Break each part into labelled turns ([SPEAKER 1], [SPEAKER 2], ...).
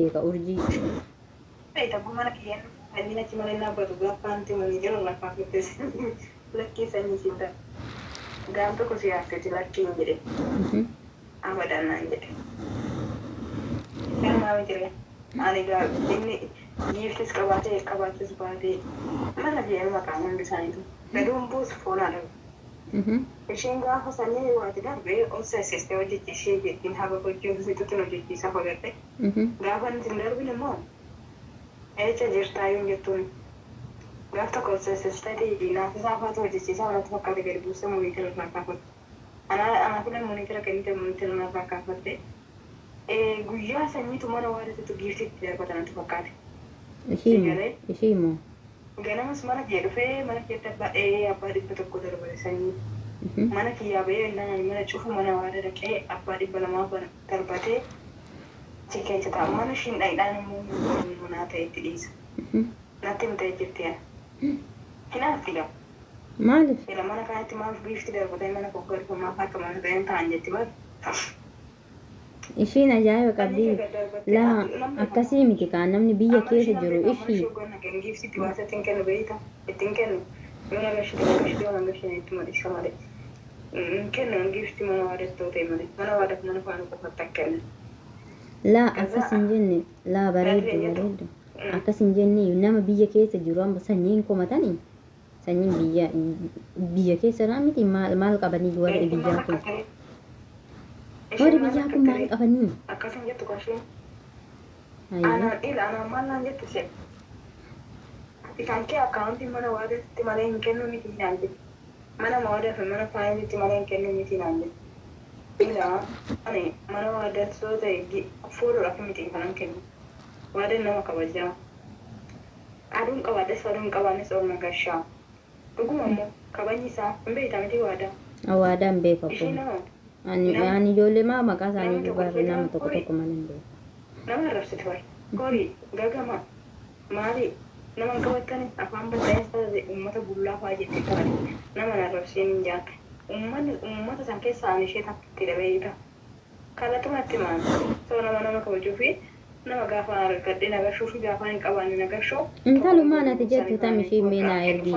[SPEAKER 1] beeka urjii.
[SPEAKER 2] Beektaa mana kiyyaan kanneen achi malee naabbatu gaafa anti manii jiru lafaa fittees lakkii sanyii sitta gaaf tokko si haasteeti lakkiin jedhe abadan naan jedhe. Kan maami jire ani gaaf inni giiftis qabaates baatee mana jee maqaan hundi isaaniitu gaduun buusu foonaa dhabu. Isheen gaafa sanyii waati darbee obsessistee hojjechiisee jettiin haga hojjechiisuutti hojjechiisaa fogadhe. Gaafa nuti hin darbin immoo eecha jirtaa yoo jettuun gaaf tokko obsessistee naafisaa faatu hojjechiisaa wanti fakkaate gadi buusee moniitira irraa kaafate. Anaa filan moniitira kennite moniitira irraa kaafatte. Guyyaa sanyiitu mana waadatutu giiftitti darbatanatu fakkaate.
[SPEAKER 1] Ishii immoo.
[SPEAKER 2] Ganamas mana kee dhufee mana keetti abbaa dhibba tokko darbate sanyii. Mana kiyyaa bahee mana cufu mana waada dhaqee abbaa dhibba lamaa darbatee si keessa ta'a. Mana ishiin dhayidhaan immoo manaa ta'e itti dhiisa. Natti himtee jirti yaa. Hinaaf fila.
[SPEAKER 1] Maaliif?
[SPEAKER 2] Fila mana kanatti maaf giifti darbatee mana kokkorfamaa akka mana ta'een ta'an jetti bal.
[SPEAKER 1] Ishiin ajaa'iba qabdi. Laa akkasii miti kaan namni biyya keessa jiru ishii.
[SPEAKER 2] Giifti baasa ittiin kennu beeyta ittiin kennu yoo nagashite itti madhisa malee. Kennu giifti mana waadattoo ta'e malee mana waadaaf mana faana qofatti akka kennu.
[SPEAKER 1] Laa akkas hin jenne laa bareeddu. Akkas hin jenne nama biyya keessa jiru amma sanyiin komatanii sanyiin biyya keessa naa miti maal qabanii warri biyyaa kun. Warri biyyaa kun maal qabanii?
[SPEAKER 2] Akkasin jettu qasheen. Anaan maal naan jettu ishee. Isaan kee akkaawuntiin mana waadaatti malee hin kennu miti naan jettu. Mana waadaaf mana faayinitti malee hin kennu miti naan jettu. Ilaa ani mana waadaatti soo ta'e fuudhuudhaaf miti kanan kennu. Waadaan nama kabajaa. Aduun qabaadhes aduun qabaannes ol nagashaa. Dhuguma immoo kabajni isaa hin beektaa miti waadaa.
[SPEAKER 1] Waadaa hin beekamu.
[SPEAKER 2] Ishee nama.
[SPEAKER 1] Ani ijoollee maqaa isaanii dubarri nama tokko malee hin beeku.
[SPEAKER 2] Nama arrabsitu wayi. Horii gagama maali nama qabatanii afaan bal'aa'insa uummata bullaa fa'aa jettee taate nama arrabsiin hin jaalle. Uummata san keessaa ani ishee takkatti dhabeeyita. Kallattumatti maal soo nama kabajuu fi nama gaafa argadhee nagashuu fi gaafa hin qabaanne nagashuu.
[SPEAKER 1] Intaluma nati jettu tam ishee meenaa ergi.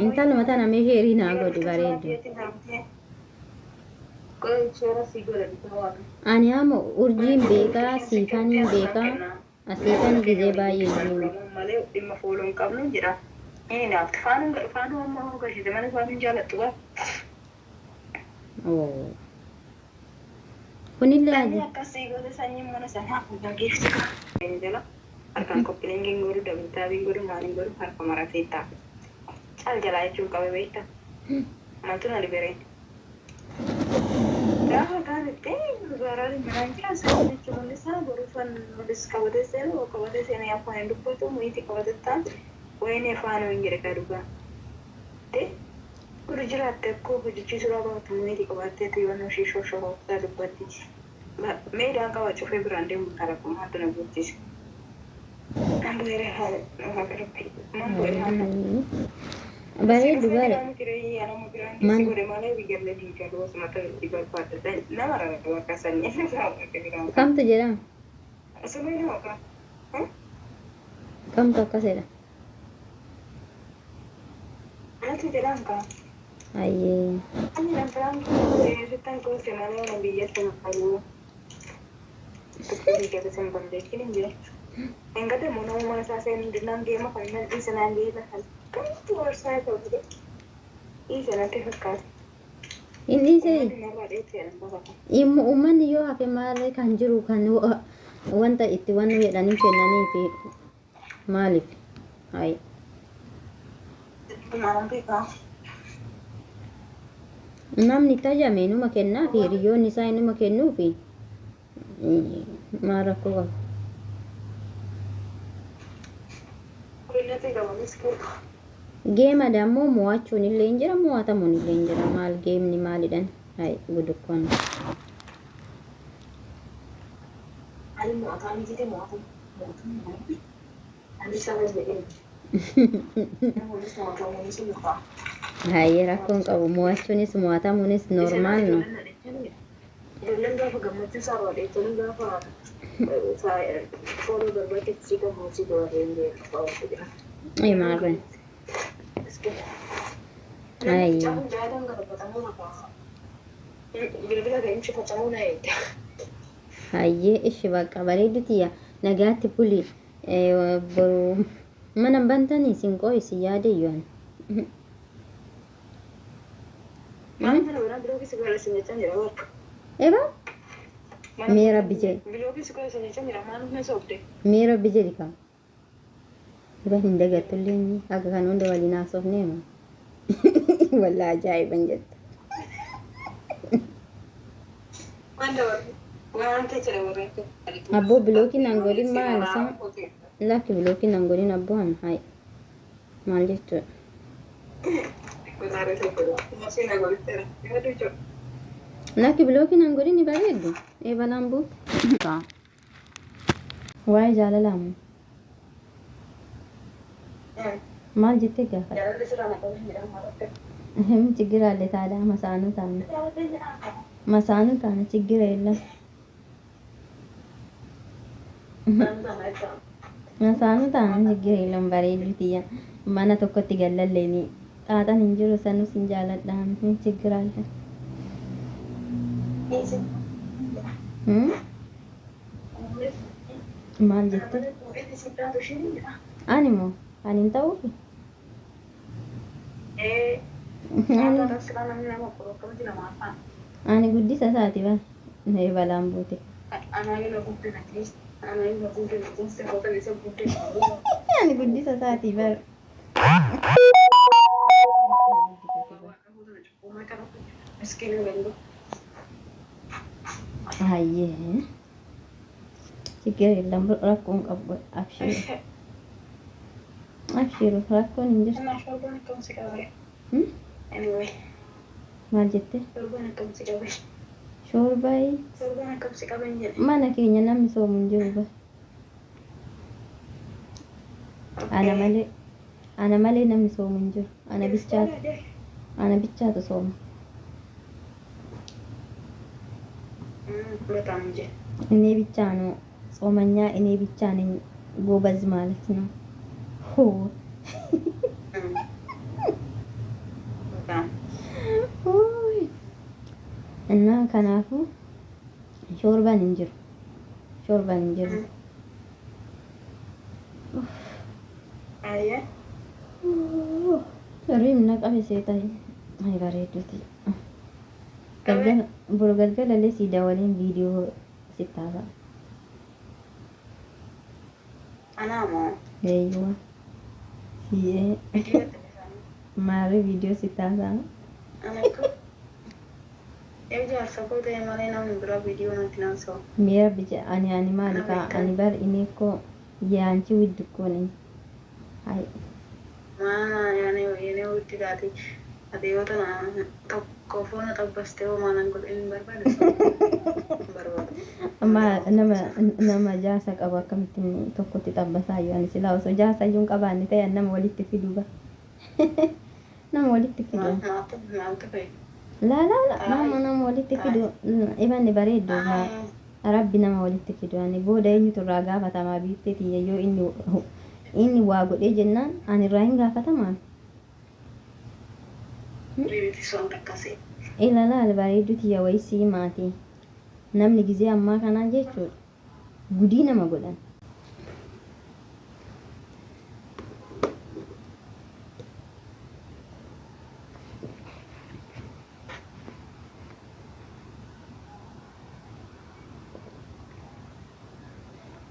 [SPEAKER 1] Intaluma tana meeshee erii naa godhi bareeddu. Ani amma urjiin beekaa siifaniin beekaa asiifan gizee baay'ee jiru.
[SPEAKER 2] Malee dhimma fooloo hin qabnu jedha. Inni naafti faanuu amma hogashite mana faanuu jaalattu baa.
[SPEAKER 1] Kunillee
[SPEAKER 2] Sanyii akkasii gosa sanyii mana sanaa geessu jala harkaan qophiileen gingoodu dabalataa bingoodu maaliin godhu harka maratee ta'a. Caal jalaa jechuun qabe beektaa. Maaltu na liberee. Gaafa gaafettee gaaraari manaan jira sanyii jechuun hundi isaa boruufan hundis qabatee seenu qabatee seenee afaan hin dubbatu muhiiti qabatettaan wayinii afaan hin jedhe kaa dhugaa. Guru jiraatte akkoo hojjechiisuudhaa baatu muhiiti qabatteetu yoo ishee shoshoo dubbatti. Meedhaan qaba cufee biraan deemu karaa kun haadha na guddise.
[SPEAKER 1] Bareedu bare. Kamtu jedhama? Kamtu akkasidha?
[SPEAKER 2] Maaltu jedhama kaa?
[SPEAKER 1] Ayyee.
[SPEAKER 2] Ani namtaan keessattan koosee malee na biyyatti maqaluu. Tukki biyyatti sen bandeekin hin jire. Engate muna uma isaa seen dinaan deema kan nan isa naan deema kan kamtu warsaa ta'u jire. Isa natti fakkaata.
[SPEAKER 1] Inni immoo uummanni yoo hafe maal kan jiru kan wanta itti waan jedhanii kennanii fi maaliif? Hayi.
[SPEAKER 2] Maal beekaa?
[SPEAKER 1] Namni tajame numa kennaa fi hiriyoonni isaa numa kennuu fi maal rakkoo qaba? Geema dammoo mo'achuun illee hin jira mo'atamuun illee hin jira maal geemni maalidhaan hayi gudukkoon. Hayi rakkoon qabu mo'achuunis mo'atamuunis normaal no.
[SPEAKER 2] Ijoolleen gaafa gammachuu isaa baadheettanii gaafa Foto berbagai jika musik doain dia bawa saja.
[SPEAKER 1] Ay, marre. Ay.
[SPEAKER 2] Jangan jangan nggak ketemu apa. Bila-bila kayak ini ketemu naik.
[SPEAKER 1] Hayyee ishi bakka bareeduti nagaatti buli boru mana bantanii sin qoysi yaadayyoan
[SPEAKER 2] Mana orang bilang segala senyata ni rawat.
[SPEAKER 1] eba mee rabbi jedhi
[SPEAKER 2] Bilang segala senyata ni ramai mana sobde.
[SPEAKER 1] mee rabbi jedhi ka eba hin dagattullee inni akka kan hunda waliin haasofneema walla ajaa'iban jetta
[SPEAKER 2] Mana waan ta'e jira warreen
[SPEAKER 1] abboo bilookiin angoliin maal isaa lakki bilookiin angoliin abboon hay maal jechuudha lakki bilookiin angoliin ni bareeddu eebalaan buutu waa'ee jaalalaamu maal jettee gaafa ችግር ታዲያ መሳኑ ታነ ችግር የለም መሳኑ ታነ ችግር የለም bareeduutiya mana tokkotti gallalleeni xaaxan hin jiru sanus hin jaaladhaan hin ችግር አለ maal jette ani moo ani hin ta'uufi ani guddisa isaati ba balaan buute ani guddisa isaati bar hayyee ችግር የለም rakkoon qabu abshiru rakkoon hin jirtu
[SPEAKER 2] Anyway,
[SPEAKER 1] maal jette
[SPEAKER 2] sorban akkam si qabe.
[SPEAKER 1] shoorbaay
[SPEAKER 2] Sorban akkam si qaben jedhe.
[SPEAKER 1] mana keenya namni soomu hin jiru ba ana malee namni soomu hin jiru ana bichaatu sooma
[SPEAKER 2] በጣም እንጂ
[SPEAKER 1] እኔ ብቻ ነው ጾመኛ እኔ ብቻ ነኝ ጎበዝ ማለት ነው ሆ እና ከናፉ ሾርባን እንጅሩ
[SPEAKER 2] አየ
[SPEAKER 1] ሪም ነቀበ ሴታይ አይ ባሬዱቲ ቡርገልገል ለሲ ደወሌን ቪዲዮ ሲታባ
[SPEAKER 2] አናማ
[SPEAKER 1] አይዋ ሲኤ ማሪ ቪዲዮ ሲታባ
[SPEAKER 2] አናኩ Eja support e male na mbra video na tinanso.
[SPEAKER 1] Mera bija ani malika ani bar ineko yanchi widko ni. Hai.
[SPEAKER 2] Mana yene utti dati. Adeyota na tokko phone tabbaste o manan gol in barbado. Barbado.
[SPEAKER 1] Amma nama jasa qaba kamitin tokko ti tabbasa yani sila so jasa yun qabani tay nama walitti fiduba. Nama walitti fidu.
[SPEAKER 2] Ma
[SPEAKER 1] لا nama walitti fidu iban bareedu rabbi nama walitti fidu ani booda eenyu turraa gaafatamaa biifteeti yoo inni waa godhee jennaan ani irraa hin gaafatamaan ilaalaal bareeduti yaa waysii maatii namni gizee ammaa kanaa jechuudha gudii nama godhan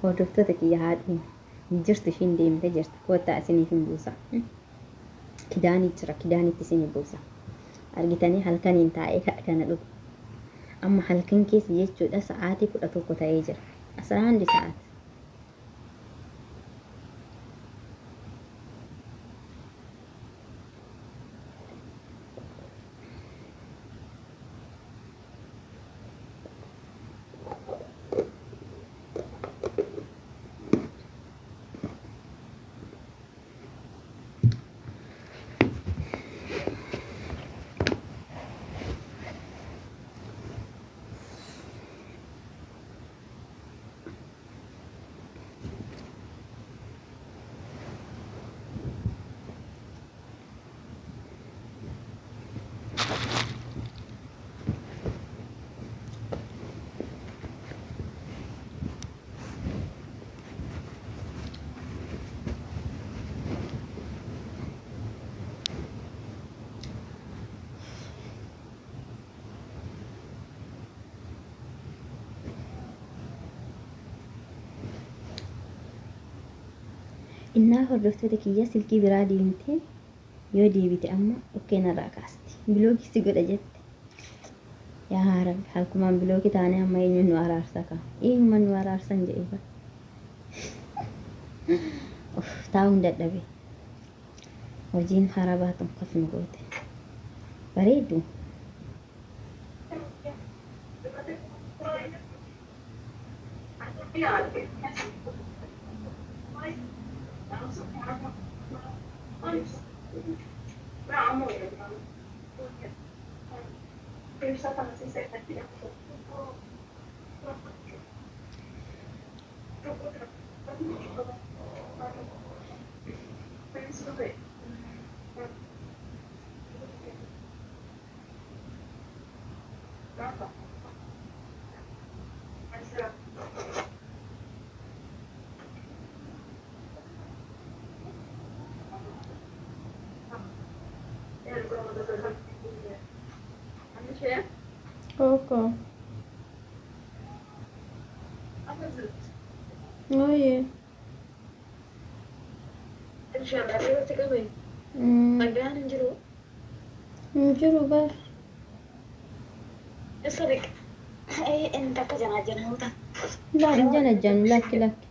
[SPEAKER 1] hordoftoota kiyya haadhiin jirtu ishiin deemtee jirti kottaa isiniif hin buusa kidaanii jira kidaanitti isinii buusa argitanii halkaniin taa'ee kana dhugu amma halkan keessa jechuudha sa'aatii 11 ta'ee jira 11 sa'aati innaa hordoftoota kiyya silkii biraa deemtee yoo deebite amma okkeenarraa kaasti biloogii si godha jette yaa rabbi halkumaan biloogii taanee amma eenyuun nu araarsa ka eenyumaan nu araarsan jedhe ba taa'uun dadhabe hojiin harabaa tokkos nu goote bareedu Oke. Oh iya. Jeruk bar.
[SPEAKER 2] Entar ke jangan-jangan hutan.
[SPEAKER 1] Lah, jangan laki-laki.